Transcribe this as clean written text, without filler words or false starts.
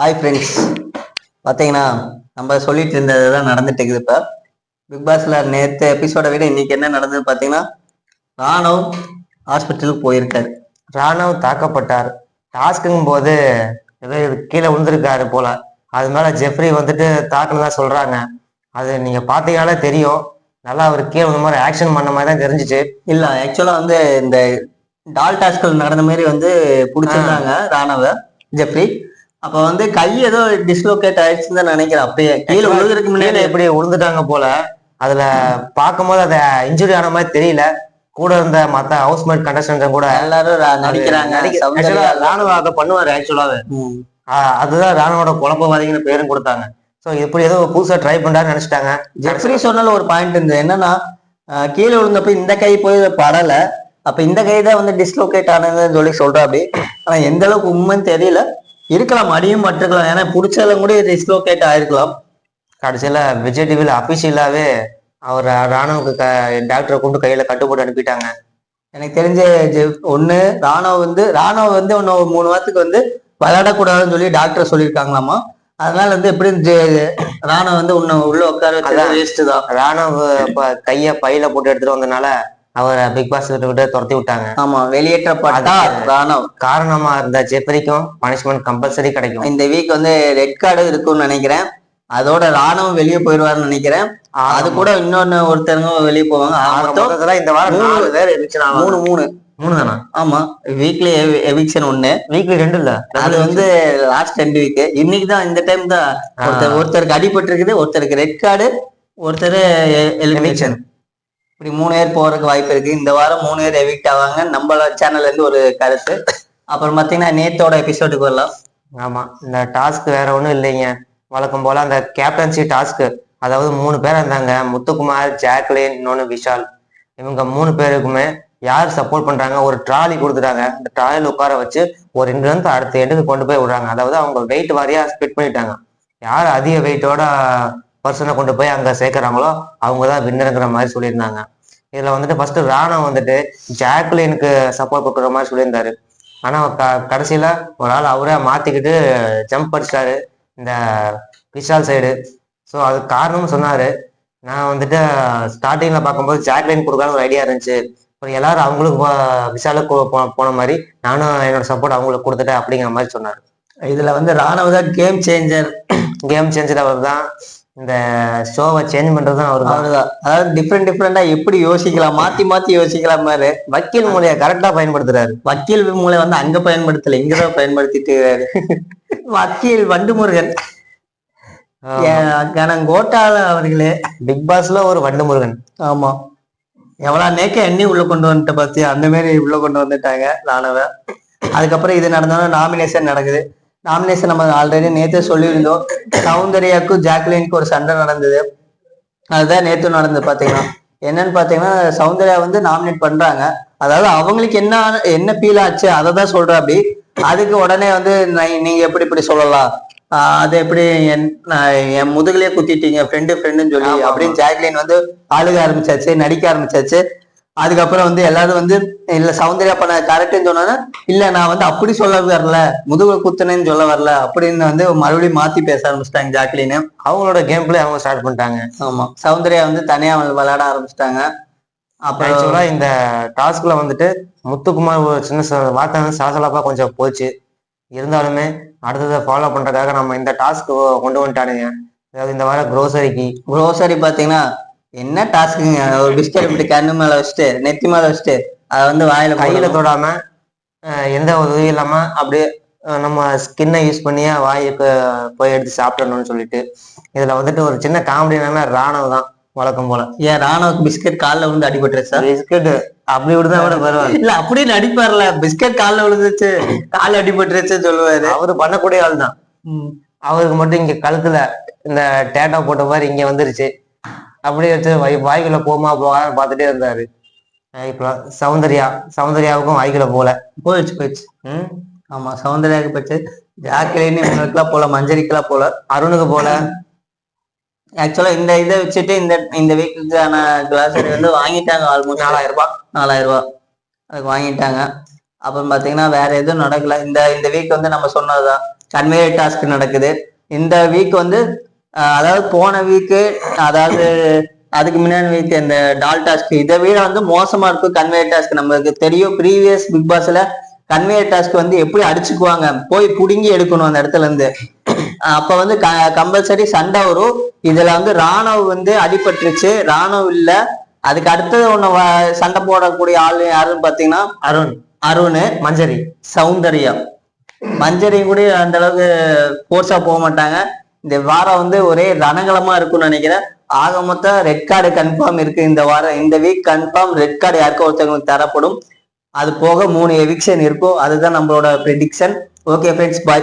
Hi friends. பார்த்தீங்கன்னா நம்ம சொல்லிட்டு இருந்தது தான் நடந்துட்டு இருக்குது. இப்போ பிக் பாஸ்ல நேற்று எபிசோட விட இன்னைக்கு என்ன நடந்தது பார்த்தீங்கன்னா, ராணவ் ஹாஸ்பிட்டலுக்கு போயிருக்காரு. ராணவ் தாக்கப்பட்டார். டாஸ்க்குங்கும் போது ஏதோ கீழே விழுந்திருக்காரு போல. அது மேல ஜெஃப்ரி வந்துட்டு தாக்குனதா சொல்றாங்க. அது நீங்க பாத்தீங்கன்னாலே தெரியும். நல்லா அவர் கீழே இந்த மாதிரி ஆக்ஷன் பண்ண மாதிரி தான் தெரிஞ்சிச்சு. இல்ல ஆக்சுவலா வந்து இந்த டால் டாஸ்கள் நடந்த மாதிரி வந்து பிடிச்சிருந்தாங்க ராணவ ஜெஃப்ரி. அப்ப வந்து கை ஏதோ டிஸ்லோகேட் ஆயிடுச்சுன்னு தான் நினைக்கிறேன். அப்படியே கீழே விழுகிறதுக்கு முன்னாடி எப்படி விழுந்துட்டாங்க போல. அதுல பார்க்கும்போது அதை இன்ஜுரி ஆன மாதிரி தெரியல. கூட இருந்த மத்த ஹவுஸ்மேட் கண்டஸ்டன்ட் கூட எல்லாரும் நடிக்கிறாங்க. ராணுவ அதை பண்ணுவாரு ஆக்சுவலாவே. அதுதான் ராணுவோட குழப்பவாதிங்கன்னு பேரும் கொடுத்தாங்க. ஸோ எப்படி ஏதோ புதுசா ட்ரை பண்றாருன்னு நினைச்சிட்டாங்க. ஜெஃப்ரி சொன்னால ஒரு பாயிண்ட் இருந்தது என்னன்னா, கீழே விழுந்தப்ப இந்த கை போய் படல, அப்ப இந்த கை தான் வந்து டிஸ்லோகேட் ஆனதுன்னு சொல்லி சொல்றா. அப்படி ஆனா எந்த அளவுக்கு உண்மைன்னு தெரியல. இருக்கலாம், அடியும் பட்டிருக்கலாம். ஏன்னா பிடிச்சாலும் கூட டிஸ்லோகேட் ஆயிருக்கலாம். கடைசியில விஜய் டிவில அபிஷியலாவே அவர் ராணுவுக்கு டாக்டரை கொண்டு கையில கட்டுப்போட்டு அனுப்பிட்டாங்க. எனக்கு தெரிஞ்ச ஒண்ணு ராணுவ வந்து ஒன்னு 3 வாரத்துக்கு வந்து விளையாடக்கூடாதுன்னு சொல்லி டாக்டர் சொல்லியிருக்காங்களாமா. அதனால வந்து எப்படி ராணுவ வந்து உள்ள உட்கார வேஸ்ட் தான். ராணுவ கைய பையில போட்டு எடுத்துட்டு வந்ததுனால அவரை பிக் பாஸ் விட்டு துரத்தி விட்டாங்க. ஆமா, வெளியேற்றப்பட்டா ராணுவ. காரணமா இருந்த ஜெஃப்ரிக்கும் பனிஷ்மெண்ட் கம்பல்சரி கிடைக்கும். இந்த வீக் வந்து ரெட் கார்டு இருக்கும்னு நினைக்கிறேன். அதோட ராணுவம் வெளியே போயிடுவாருன்னு நினைக்கிறேன். அது கூட இன்னொன்னு ஒருத்தருங்க வெளியே போவாங்க. இந்த வாரம் 4 பேர் மூணு தானா? ஆமா, வீக்லி எவிக்ஷன் 1, வீக்லி 2 இல்ல. அது வந்து லாஸ்ட் 2 வீக். இன்னைக்கு தான் இந்த டைம் தான் ஒருத்தருக்கு அடிபட்டு இருக்குது, ஒருத்தருக்கு ரெட் கார்டு, ஒருத்தர் எலிமினேஷன். இப்படி 3 பேர் போறதுக்கு வாய்ப்பு இருக்கு. இந்த வாரம் 3 பேர் எவிக்ட் ஆவாங்க. நம்ம சேனல்ல இருந்து ஒரு கருத்து. அப்புறம் பாத்தீங்கன்னா நேத்தோட எபிசோடுக்கு வரலாம். ஆமா, இந்த டாஸ்க் வேற ஒண்ணும் இல்லைங்க. வழக்கம் போல அந்த கேப்டன்சி டாஸ்க். அதாவது 3 பேர் இருந்தாங்க, முத்துக்குமார், ஜாக்லின், இன்னொன்னு விஷால். இவங்க 3 பேருக்குமே யார் சப்போர்ட் பண்றாங்க, ஒரு ட்ராலி கொடுத்துட்டாங்க. அந்த ட்ராலியில் உட்கார வச்சு ஒரு 2 இருந்து அடுத்த எண்டுக்கு கொண்டு போய் விடுறாங்க. அதாவது அவங்க வெயிட் வாரியா ஸ்பிட் பண்ணிட்டாங்க. யார் அதிக வெயிட்டோட பர்சனை கொண்டு போய் அங்க சேர்க்கிறாங்களோ அவங்க தான் வின்னருங்கிற மாதிரி சொல்லியிருந்தாங்க. இதுல வந்துட்டு ஃபர்ஸ்ட் ராணவ் வந்துட்டு ஜாக்லினுக்கு சப்போர்ட் கொடுக்குற மாதிரி சொல்லியிருந்தாரு. ஆனா கடைசியில ஒரு ஆள் அவரே மாத்திக்கிட்டு ஜம்ப் அடிச்சிட்டாரு இந்த விஷால் சைடு. ஸோ அதுக்கு காரணமும் சொன்னாரு. நான் வந்துட்டு ஸ்டார்டிங்ல பார்க்கும்போது ஜாக்லின் கொடுக்காத ஒரு ஐடியா இருந்துச்சு. அப்புறம் எல்லாரும் அவங்களுக்கு விஷாலுக்கு போன மாதிரி நானும் என்னோட சப்போர்ட் அவங்களுக்கு கொடுத்துட்டேன் அப்படிங்கிற மாதிரி சொன்னாரு. இதுல வந்து ராணுவ தான் கேம் சேஞ்சர். அவர் தான் இந்த ஷோவை சேஞ்ச் பண்றதுதான் அவருதான். அதாவது டிஃப்ரெண்டா எப்படி யோசிக்கலாம், மாத்தி யோசிக்கலாம் மாதிரி வக்கீல் மூலையை கரெக்டா பயன்படுத்துறாரு. வக்கீல் மூளை வந்து அங்க பயன்படுத்தல, இங்கதான் பயன்படுத்திட்டு வக்கீல் வண்டுமுருகன் கோட்டால அவர்களே பிக் பாஸ்ல ஒரு வண்டுமுருகன். ஆமா, எவ்வளவு நேக்க எண்ணி உள்ள கொண்டு வந்துட்டு பார்த்து அந்த மாதிரி உள்ள கொண்டு வந்துட்டாங்க ராணுவ. அதுக்கப்புறம் இது நடந்தாலும் நாமினேஷன் நடக்குது. நாமினேஷன் நம்ம ஆல்ரெடி நேற்று சொல்லியிருந்தோம். சௌந்தர்யாவுக்கும் ஜாக்லினுக்கு ஒரு சண்டை நடந்தது. அதுதான் நேற்று நடந்தது. பாத்தீங்கன்னா என்னன்னு பாத்தீங்கன்னா, சௌந்தர்யா வந்து நாமினேட் பண்றாங்க. அதாவது அவங்களுக்கு என்ன ஃபீல் ஆச்சு அதை தான் சொல்ற. அப்படி அதுக்கு உடனே வந்து நீங்க இப்படி சொல்லலாம், அது எப்படி என் முதுகுலயே குத்திட்டீங்க ஃப்ரெண்டுன்னு சொல்லி அப்படின்னு ஜாக்லின் வந்து அழுக ஆரம்பிச்சாச்சு, நடிக்க ஆரம்பிச்சாச்சு. அதுக்கப்புறம் வந்து எல்லாரும் வந்து இல்ல சௌந்தர்யா பண்ண கரெக்டுன்னு சொன்னா, இல்ல நான் வந்து அப்படி சொல்ல வரல, முதுகு குத்துனேன்னு சொல்ல வரல அப்படின்னு வந்து மறுபடியும் மாத்தி பேச ஆரம்பிச்சிட்டாங்க ஜாக்லின். அவங்களோட கேம் பிளே அவங்க ஸ்டார்ட் பண்ணிட்டாங்க. ஆமா, சௌந்தர்யா வந்து தனியா விளையாட ஆரம்பிச்சிட்டாங்க. அப்புறம் இந்த டாஸ்க்ல வந்துட்டு முத்துக்குமார் ஒரு சின்ன வார்த்தை சலசலப்பா கொஞ்சம் போச்சு. இருந்தாலுமே அடுத்ததை ஃபாலோ பண்றதுக்காக நம்ம இந்த டாஸ்க் கொண்டு வந்துட்டானுங்க. அதாவது இந்த வாரம் க்ரோசரி பாத்தீங்கன்னா என்ன டாஸ்க்குங்க, ஒரு பிஸ்கட் இப்படி கண்ணு மேல வச்சுட்டு நெத்தி மேல வச்சுட்டு அதை வந்து கையில தொடாம எந்த உதவி இல்லாம அப்படியே நம்ம ஸ்கின்னை யூஸ் பண்ணியே வாய்க்கு போய் எடுத்து சாப்பிடணும்னு சொல்லிட்டு இதுல வந்துட்டு ஒரு சின்ன காமெடி என்னன்னா ராணுவ தான் வழக்கம் போல. ஏன் ராணுவ பிஸ்கட் காலில் விழுந்து அடிபட்டுருச்சா? பிஸ்கட் அப்படி விடுதா கூட பரவாயில்ல. இல்ல அப்படின்னு அடிப்பார்ல, பிஸ்கட் காலில் விழுந்துச்சு காலில் அடிபட்டுருச்சு சொல்லுவாரு. அவரு பண்ணக்கூடிய ஆள் தான். அவருக்கு மட்டும் இங்க கழுத்துல இந்த டேட்டா போட்ட மாதிரி இங்க வந்துருச்சு. அப்படியே வச்சு வாய்க்குள்ள போகாம பார்த்துட்டே இருந்தாரு. இப்ப சௌந்தர்யாவுக்கும் வாய்க்குள்ள போயிடுச்சு. ஆமா, சௌந்தர்யாவுக்கு போயிடுச்சு. ஜாக்கிரேன்னு இவங்களுக்குலாம் போல, மஞ்சரிக்கெல்லாம் போல, அருணுக்கு போல. ஆக்சுவலா இந்த இதை வச்சுட்டு இந்த வீக்குக்கான கிளாஸரி வந்து வாங்கிட்டாங்க. ஆல்மோஸ்ட் 4000 ரூபாய் அதுக்கு வாங்கிட்டாங்க. அப்புறம் பாத்தீங்கன்னா வேற எதுவும் நடக்கல. இந்த வீக் வந்து நம்ம சொன்னதுதான், கன்வேயர் டாஸ்க் நடக்குது. இந்த வீக் வந்து அதாவது போன வீக்கு, அதாவது அதுக்கு முன்னாடி வீக் இந்த டால் டாஸ்க் இதை விட வந்து மோசமா இருக்கும் கன்வேயர் டாஸ்க். நம்மளுக்கு தெரியும் ப்ரீவியஸ் பிக் பாஸ்ல கன்வேயர் டாஸ்க் வந்து எப்படி அடிச்சுக்குவாங்க, போய் புடுங்கி எடுக்கணும் அந்த இடத்துல இருந்து. அப்ப வந்து கம்பல்சரி சண்டை வரும். இதுல வந்து ராணுவ வந்து அடிபட்டுருச்சு, ராணுவ இல்ல. அதுக்கு அடுத்தது ஒண்ணு சண்டை போடக்கூடிய ஆளு யாருன்னு பாத்தீங்கன்னா அருண், மஞ்சரி, சௌந்தர்யா. மஞ்சரியும் கூட அந்த அளவுக்கு போர்ஸா போக மாட்டாங்க. இந்த வாரம் வந்து ஒரே ரணகலமா இருக்கும்னு நினைக்கிறேன். ஆக மொத்தம் ரெட் கார்டு கன்ஃபார்ம் இருக்கு இந்த வாரம். இந்த வீக் கன்ஃபார்ம் ரெட் கார்டு யாருக்கும் ஒருத்தவங்களுக்கு தரப்படும். அது போக 3 எவிக்ஷன் இருக்கும். அதுதான் நம்மளோட ப்ரெடிக்ஷன். ஓகே ஃப்ரெண்ட்ஸ், பாய்.